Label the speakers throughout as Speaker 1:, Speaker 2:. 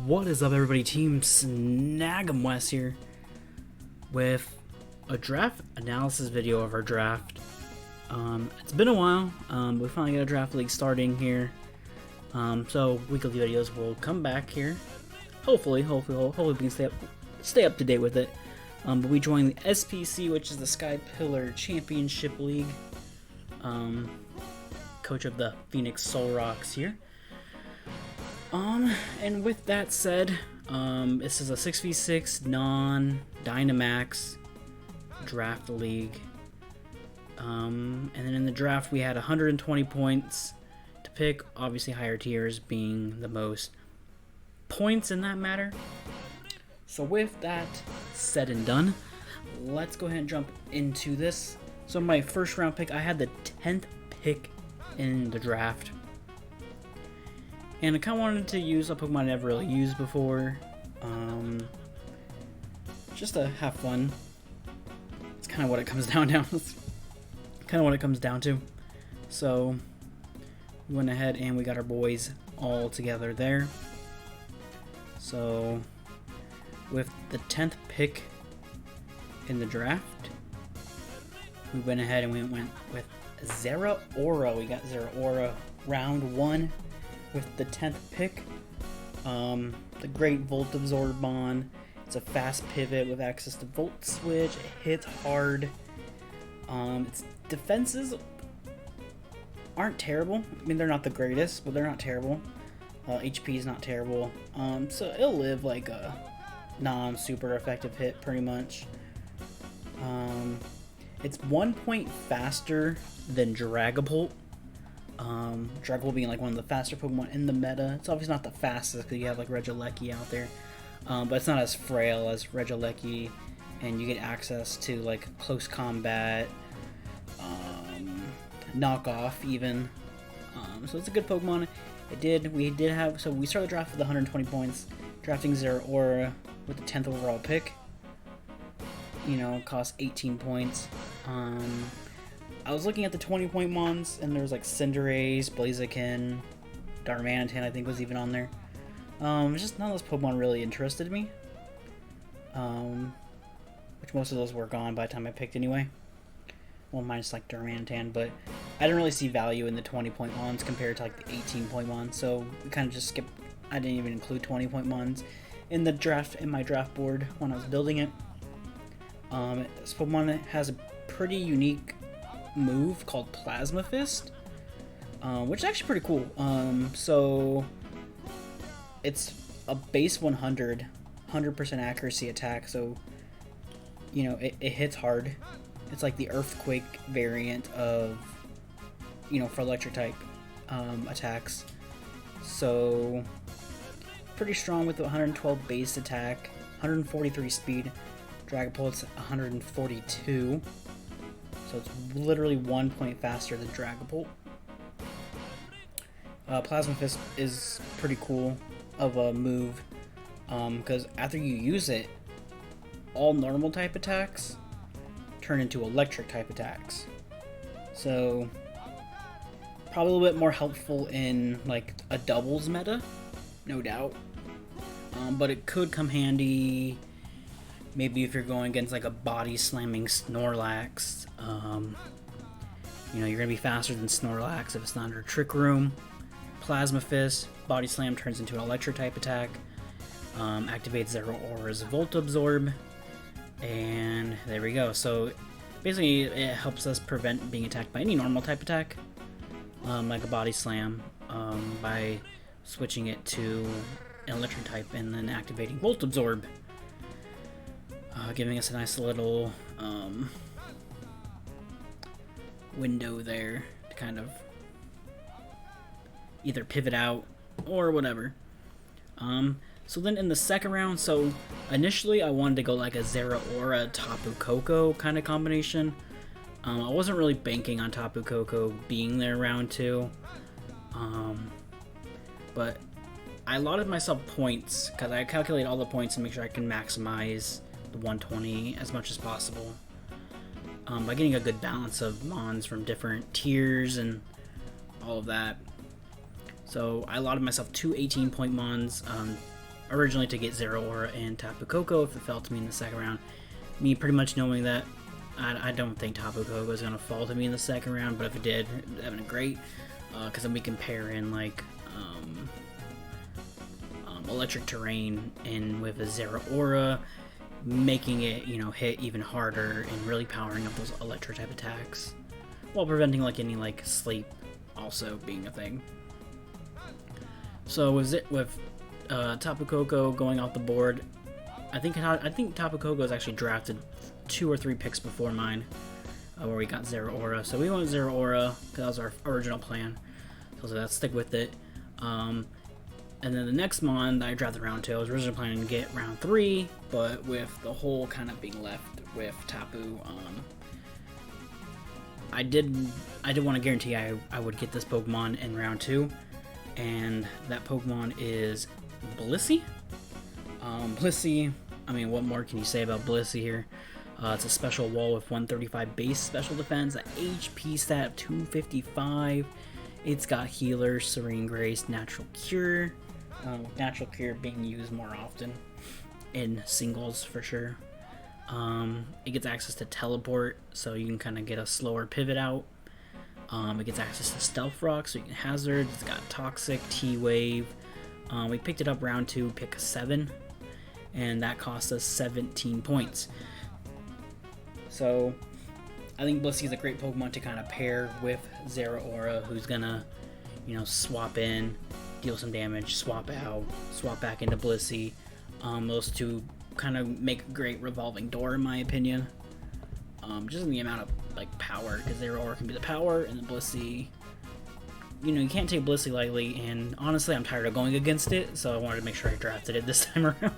Speaker 1: What is up, everybody? Team Snag'em here with a draft analysis video of our draft. It's been a while. We finally got a draft league starting here. So weekly videos will come back here. Hopefully we can stay up to date with it. But we joined the SPC, which is the Sky Pillar Championship League. Coach of the Phoenix Solrocks here. And with that said, this is a 6v6 non-Dynamax draft league. And then in the draft we had 120 points to pick, obviously higher tiers being the most points in that matter. So with that said and done, let's go ahead and jump into this. So my first round pick, I had the 10th pick in the draft. And I kind of wanted to use a Pokemon I never really used before, just to have fun. It's kind of what it comes down to. So we went ahead and we got our boys all together there. So with the 10th pick in the draft, we went ahead and we went with Zeraora. We got Zeraora round 1. With the 10th pick, the great Volt Absorbon. It's a fast pivot with access to Volt Switch. It hits hard. Its defenses aren't terrible. I mean, they're not the greatest, but they're not terrible. HP is not terrible. So it'll live like a non-super effective hit, pretty much. It's 1 point faster than Dragapult. Dragapult being like one of the faster Pokemon in the meta. It's obviously not the fastest because you have like Regieleki out there, but it's not as frail as Regieleki, and you get access to like close combat, knockoff even. So it's a good Pokemon. We started the draft with 120 points, drafting Zeraora with the 10th overall pick. Cost 18 points. I was looking at the 20-point mons, and there was like Cinderace, Blaziken, Darmanitan I think was even on there. Just none of those Pokemon really interested me. Which most of those were gone by the time I picked anyway. Well, minus like Darmanitan, but I didn't really see value in the 20-point mons compared to like the 18-point mons, so we kind of just skipped. I didn't even include 20-point mons in my draft board when I was building it. This Pokemon has a pretty unique move called Plasma Fist, which is actually pretty cool. So it's a base 100% accuracy attack, so it hits hard. It's like the Earthquake variant of for electric type attacks. So pretty strong with the 112 base attack, 143 speed. Dragapult's 142. So it's literally 1 point faster than Dragapult. Plasma Fist is pretty cool of a move, because after you use it, all normal type attacks turn into electric type attacks. So probably a little bit more helpful in like a doubles meta, no doubt. But it could come handy maybe if you're going against like a body slamming Snorlax. You're gonna be faster than Snorlax if it's not under Trick Room. Plasma Fist, Body Slam turns into an electric type attack. Activates Zeraora's Volt Absorb, and there we go. So basically, it helps us prevent being attacked by any normal type attack, like a Body Slam, by switching it to an electric type and then activating Volt Absorb. Giving us a nice little window there to kind of either pivot out or whatever. So then in the second round, so initially I wanted to go like a Zeraora Tapu Koko kind of combination. I wasn't really banking on Tapu Koko being there round 2, but I allotted myself points because I calculate all the points to make sure I can maximize the 120 as much as possible, by getting a good balance of mons from different tiers and all of that. So I allotted myself two 18-point mons, originally to get Zero Aura and Tapu Koko if it fell to me in the second round. Me pretty much knowing that I don't think Tapu Koko is going to fall to me in the second round, but if it did, that would have been great, because then we can pair in like Electric Terrain in with a Zero Aura, making it, you know, hit even harder and really powering up those electric type attacks, while preventing like any like sleep also being a thing. So with Tapu Koko going off the board, I think Tapu Koko is actually drafted 2 or 3 picks before mine, where we got Zero Aura. So we went Zero Aura because that was our original plan. So let's stick with it. And then the next mon that I drafted round 2, I was originally planning to get round 3, but with the whole kind of being left with Tapu, I did want to guarantee I would get this Pokemon in round 2, and that Pokemon is Blissey. Blissey, I mean, what more can you say about Blissey here? It's a special wall with 135 base special defense, an HP stat of 255. It's got Healer, Serene Grace, Natural Cure. Natural Cure being used more often in singles for sure. It gets access to Teleport, so you can kind of get a slower pivot out. It gets access to Stealth Rock, so you can Hazard. It's got Toxic, T-Wave. We picked it up round 2, pick 7, and that cost us 17 points. So I think Blissey is a great Pokemon to kind of pair with Zero Aura, who's gonna, you know, swap in, deal some damage, swap out, swap back into Blissey. Those two kind of make a great revolving door, in my opinion. Just in the amount of like power, because Zero Aura can be the power, and the Blissey, you know, you can't take Blissey lightly. And honestly, I'm tired of going against it, so I wanted to make sure I drafted it this time around.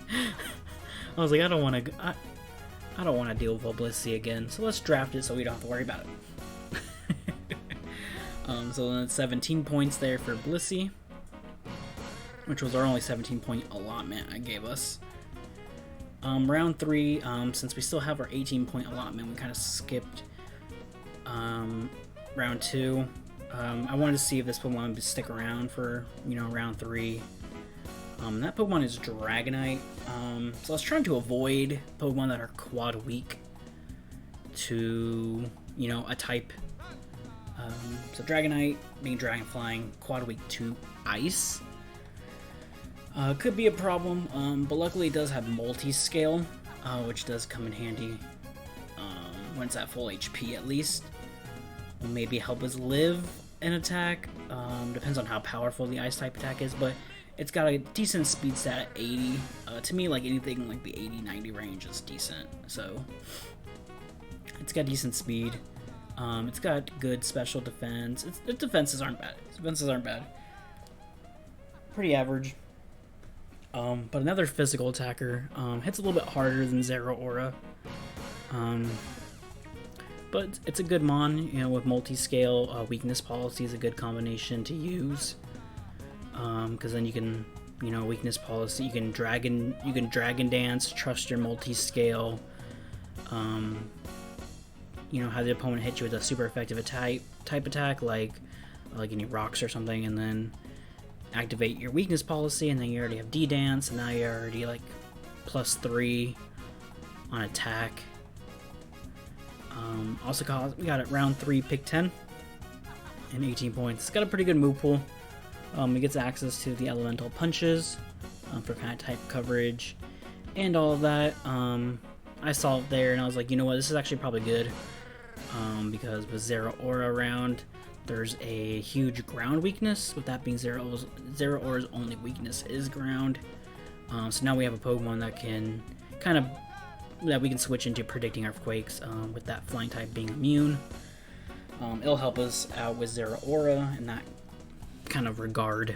Speaker 1: I was like, I don't want to deal with a Blissey again, so let's draft it so we don't have to worry about it. So then it's 17 points there for Blissey, which was our only 17-point allotment I gave us. Round 3, since we still have our 18-point allotment, we kind of skipped round 2. I wanted to see if this Pokemon would stick around for, you know, round 3. That Pokemon is Dragonite. So I was trying to avoid Pokemon that are quad weak to, you know, a type. So Dragonite being Dragon Flying, quad weak to Ice. Could be a problem, but luckily it does have multi-scale, which does come in handy when it's at full HP at least. Will maybe help us live an attack. Depends on how powerful the Ice type attack is, but it's got a decent speed stat at 80. To me, like anything like the 80-90 range is decent. So it's got decent speed. It's got good special defense. Its defenses aren't bad. Pretty average. But another physical attacker, hits a little bit harder than Zero Aura. But it's a good mon, you know, with multi-scale. Weakness policy is a good combination to use. Because then you can, you know, weakness policy, you can dragon dance, trust your multi-scale. You know, have the opponent hit you with a super effective type attack, like any rocks or something, and then activate your weakness policy, and then you already have D-Dance, and now you're already like +3 on attack. Also we got it round 3, pick 10, and 18 points. It's got a pretty good move pool. It gets access to the elemental punches for kind of type coverage and all of that. I saw it there and I was like, you know what, this is actually probably good, because with Zero Aura around, there's a huge ground weakness. With that being Zero Aura's only weakness is ground. So now we have a Pokemon that can that we can switch into predicting earthquakes, with that flying type being immune. It'll help us out with Zero Aura in that kind of regard.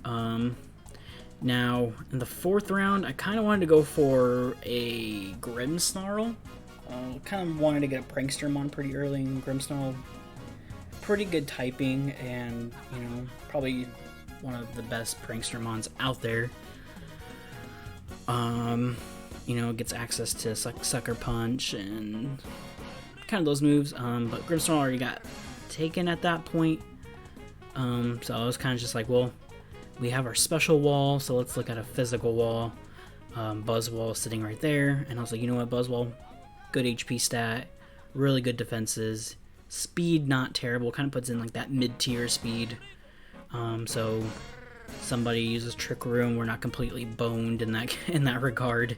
Speaker 1: Now in the 4th round, I kind of wanted to go for a Grimmsnarl. Kind of wanted to get a Prankstermon pretty early in Grimmsnarl. Pretty good typing, and you know, probably one of the best Prankstermons out there. You know, it gets access to Sucker Punch and kind of those moves. But Grimmsnarl already got taken at that point. So I was kind of just like, well, we have our special wall, so let's look at a physical wall. Buzzwole sitting right there, and I was like, you know what, Buzzwole, good HP stat, really good defenses, speed not terrible, kind of puts in like that mid-tier speed. So somebody uses Trick Room, we're not completely boned in that regard.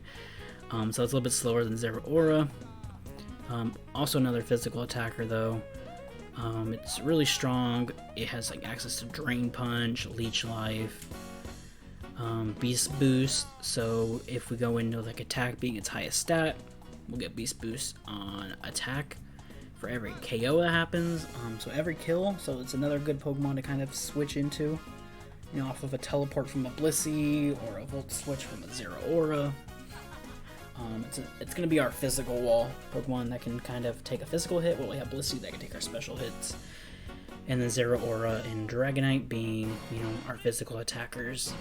Speaker 1: So it's a little bit slower than Zero Aura. Also another physical attacker though. It's really strong. It has like access to Drain Punch, Leech Life, Beast Boost. So if we go into like attack being its highest stat, we'll get Beast Boost on attack for every KO that happens. So every kill. So it's another good Pokemon to kind of switch into. You know, off of a teleport from a Blissey or a Volt Switch from a Zero Aura. It's going to be our physical wall Pokemon that can kind of take a physical hit. Well, we have Blissey that can take our special hits. And then Zero Aura and Dragonite being, you know, our physical attackers.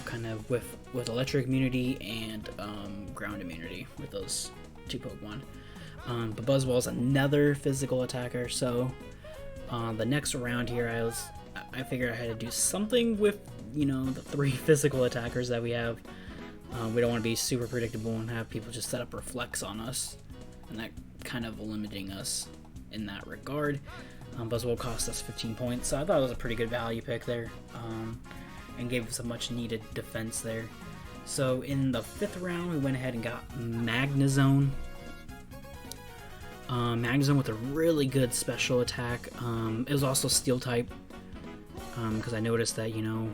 Speaker 1: Kind of with electric immunity and ground immunity with those two Pokemon. But Buzzwole is another physical attacker, so the next round here I figured I had to do something with, you know, the 3 physical attackers that we have. We don't want to be super predictable and have people just set up Reflex on us, and that kind of limiting us in that regard. Buzzwole cost us 15 points, so I thought it was a pretty good value pick there, and gave us a much needed defense there. So in the 5th round, we went ahead and got Magnzone. Magnzone with a really good special attack. It was also Steel type, because I noticed that, you know,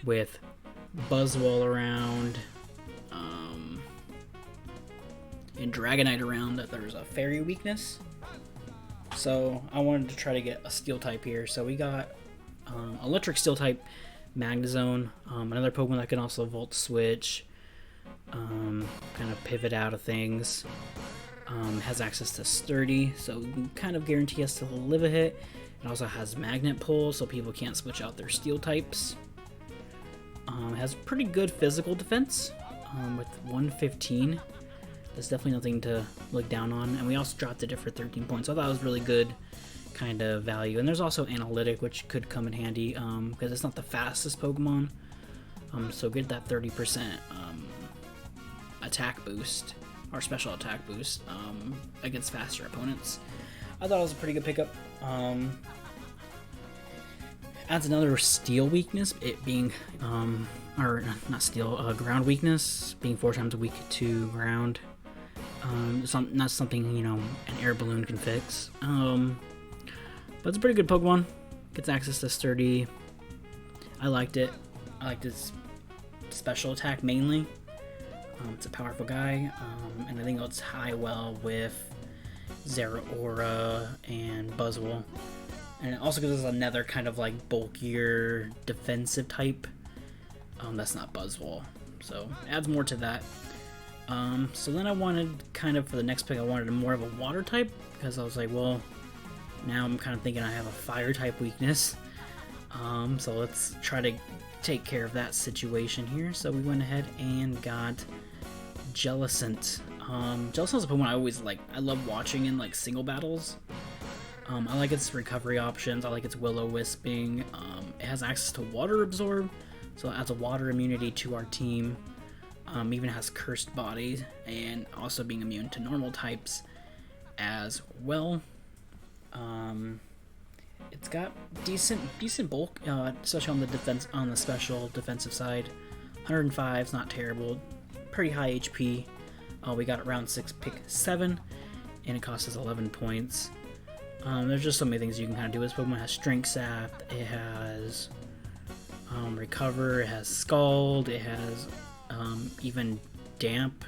Speaker 1: with Buzzwole around and Dragonite around, that there's a Fairy weakness. So I wanted to try to get a Steel type here. So we got Electric Steel type Magnzone, another Pokemon that can also Volt Switch, kind of pivot out of things. Has access to Sturdy, so kind of guarantee us to live a hit. It also has Magnet Pull, so people can't switch out their Steel types. Has pretty good physical defense with 115. That's definitely nothing to look down on. And we also dropped it for 13 points. So I thought it was really good kind of value. And there's also Analytic, which could come in handy because it's not the fastest Pokemon. So get that 30% attack boost, or special attack boost, against faster opponents. I thought it was a pretty good pickup. Adds another Steel weakness, it being, or not Steel, ground weakness, being 4 times weak to ground. It's not something, you know, an air balloon can fix. But it's a pretty good Pokemon. Gets access to Sturdy. I liked it. I liked its special attack mainly. It's a powerful guy, and I think it's high well with Zero Aura and Buzzwole. And it also gives us another kind of like bulkier defensive type. That's not Buzzwole, so adds more to that. So then I wanted kind of for the next pick, I wanted more of a water type, because I was like, well, now I'm kind of thinking I have a fire type weakness. So let's try to take care of that situation here. So we went ahead and got Jellicent. Jellicent's a Pokemon I always like. I love watching in like single battles. I like its recovery options. I like its Will-O-Wisping. It has access to Water Absorb, so it adds a water immunity to our team. Even has Cursed Body, and also being immune to normal types as well. It's got decent bulk, especially on the special defensive side. 105 is not terrible. Pretty high HP. We got it round 6, pick 7, and it costs us 11 points. There's just so many things you can kind of do. This Pokemon has Strength Sap, it has Recover, it has Scald, it has even Damp.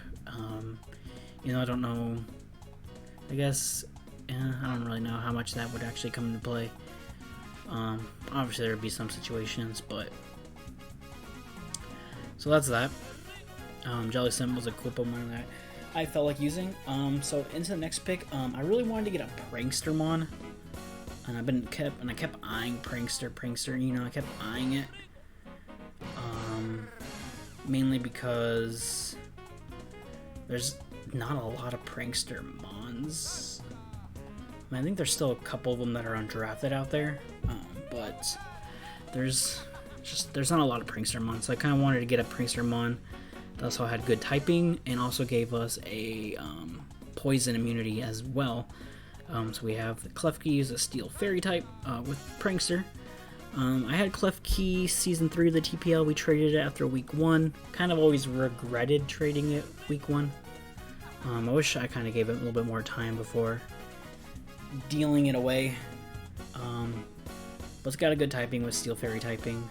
Speaker 1: You know, I don't know. I guess I don't really know how much that would actually come into play. Obviously there would be some situations, but so that's that. Jellicent was a cool Pokemon that I felt like using. So into the next pick, I really wanted to get a Prankstermon, and I kept eyeing Prankster. You know, I kept eyeing it, mainly because there's not a lot of Prankstermons. I think there's still a couple of them that are undrafted out there, but there's just there's not a lot of Pinsir Mon, so I kind of wanted to get a Pinsir Mon that also had good typing and also gave us a poison immunity as well. So we have Klefki is a Steel Fairy type with Pinsir. I had Klefki Season 3 of the TPL. We traded it after Week 1. Kind of always regretted trading it Week 1. I wish I kind of gave it a little bit more time before dealing it away. But it's got a good typing with Steel Fairy typing.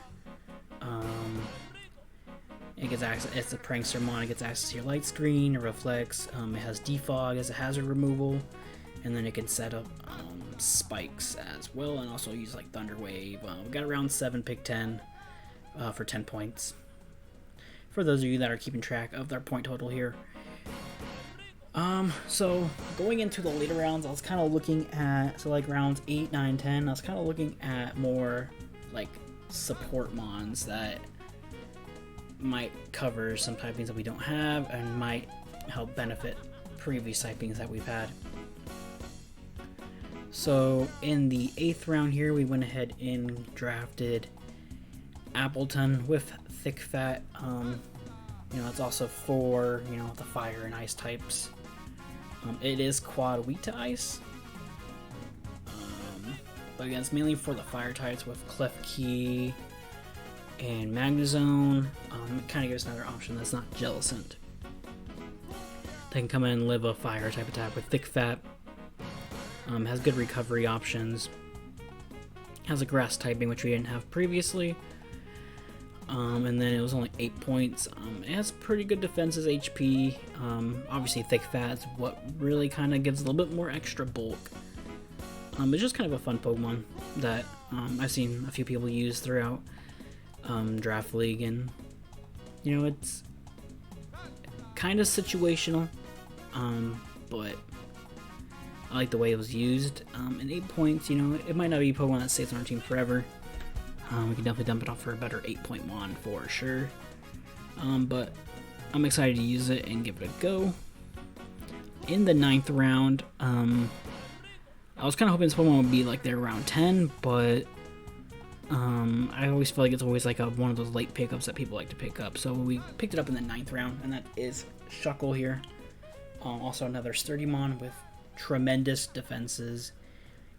Speaker 1: It gets access. It's a Pinsir Mon. It gets access to your light screen, it reflects. It has defog as a hazard removal, and then it can set up spikes as well, and also use like Thunder Wave. We got around 7, pick 10 for 10 points. For those of you that are keeping track of their point total here. So going into the later rounds, I was kind of looking at, so like rounds 8, 9, 10, I was kind of looking at more like support mons that might cover some typings that we don't have and might help benefit previous typings that we've had. So in the 8th round here, we went ahead and drafted Appleton with Thick Fat. You know, it's also for, you know, the fire and ice types. It is quad weak to ice. But again, it's mainly for the fire types with Klefki and Magnzone. It kind of gives another option that's not Jellicent. They can come in and live a fire type attack with Thick Fat. Has good recovery options. Has a grass typing, which we didn't have previously. And then it was only 8 points. It has pretty good defenses, HP. Obviously, Thick Fat is what really kind of gives a little bit more extra bulk. It's just kind of a fun Pokemon that I've seen a few people use throughout Draft League, and you know, it's kind of situational, but I like the way it was used. And 8 points, you know, it might not be a Pokemon that stays on our team forever. We can definitely dump it off for a better 8-point for sure. But I'm excited to use it and give it a go. In the 9th round, I was kind of hoping this Pokemon would be like there around 10, but I always feel like it's always like one of those late pickups that people like to pick up. So we picked it up in the 9th round, and that is Shubble here. Also another sturdy Mon with tremendous defenses.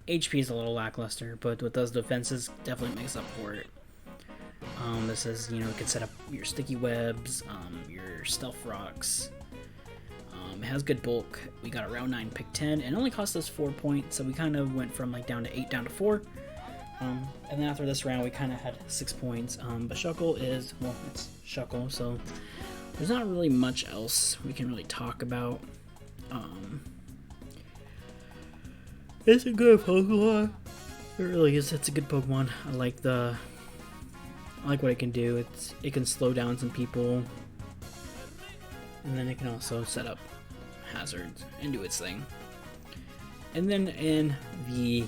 Speaker 1: HP is a little lackluster, but with those defenses, definitely makes up for it. This is, you know, it can set up your sticky webs, your stealth rocks. It has good bulk. We got around 9, pick 10, and it only cost us 4 points, so we kind of went from like down to 8 down to 4. And then after this round, we kind of had 6 points. But Shubble is, well, it's Shubble, so there's not really much else we can really talk about. It's a good Pokemon. It really is. It's a good Pokemon. I like what it can do. It can slow down some people, and then it can also set up hazards and do its thing. And then in the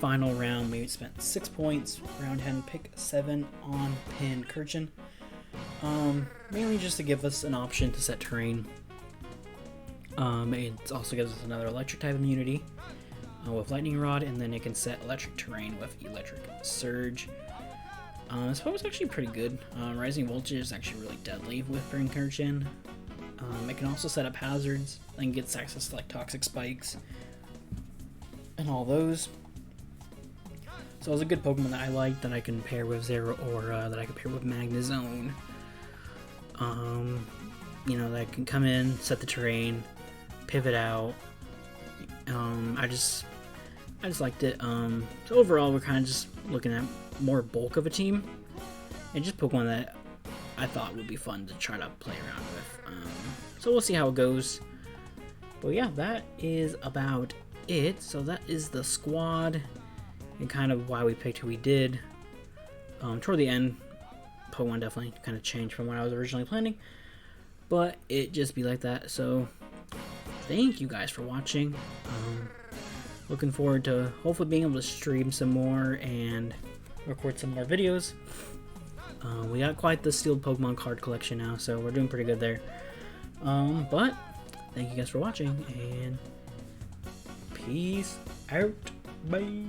Speaker 1: final round, we spent 6 points. Round 10, pick 7 on Pinsir. Mainly just to give us an option to set terrain. It also gives us another electric type immunity with Lightning Rod, and then it can set electric terrain with Electric Surge. This Pokemon's actually pretty good. Rising Voltage is actually really deadly with Pinsir. It can also set up hazards and gets access to like Toxic Spikes and all those. So it's a good Pokemon that I like, that I can pair with Zeraora, that I can pair with Magnzone. You know, that can come in, set the terrain, pivot out. I just liked it. So overall, we're kind of just looking at more bulk of a team, and just Pokemon that I thought would be fun to try to play around with. So we'll see how it goes. But yeah, that is about it. So that is the squad, and kind of why we picked who we did. Toward the end, Pokemon definitely kind of changed from what I was originally planning, but it just be like that. So thank you guys for watching. Looking forward to hopefully being able to stream some more and record some more videos. We got quite the sealed Pokemon card collection now, so we're doing pretty good there. But thank you guys for watching, and peace out. Bye.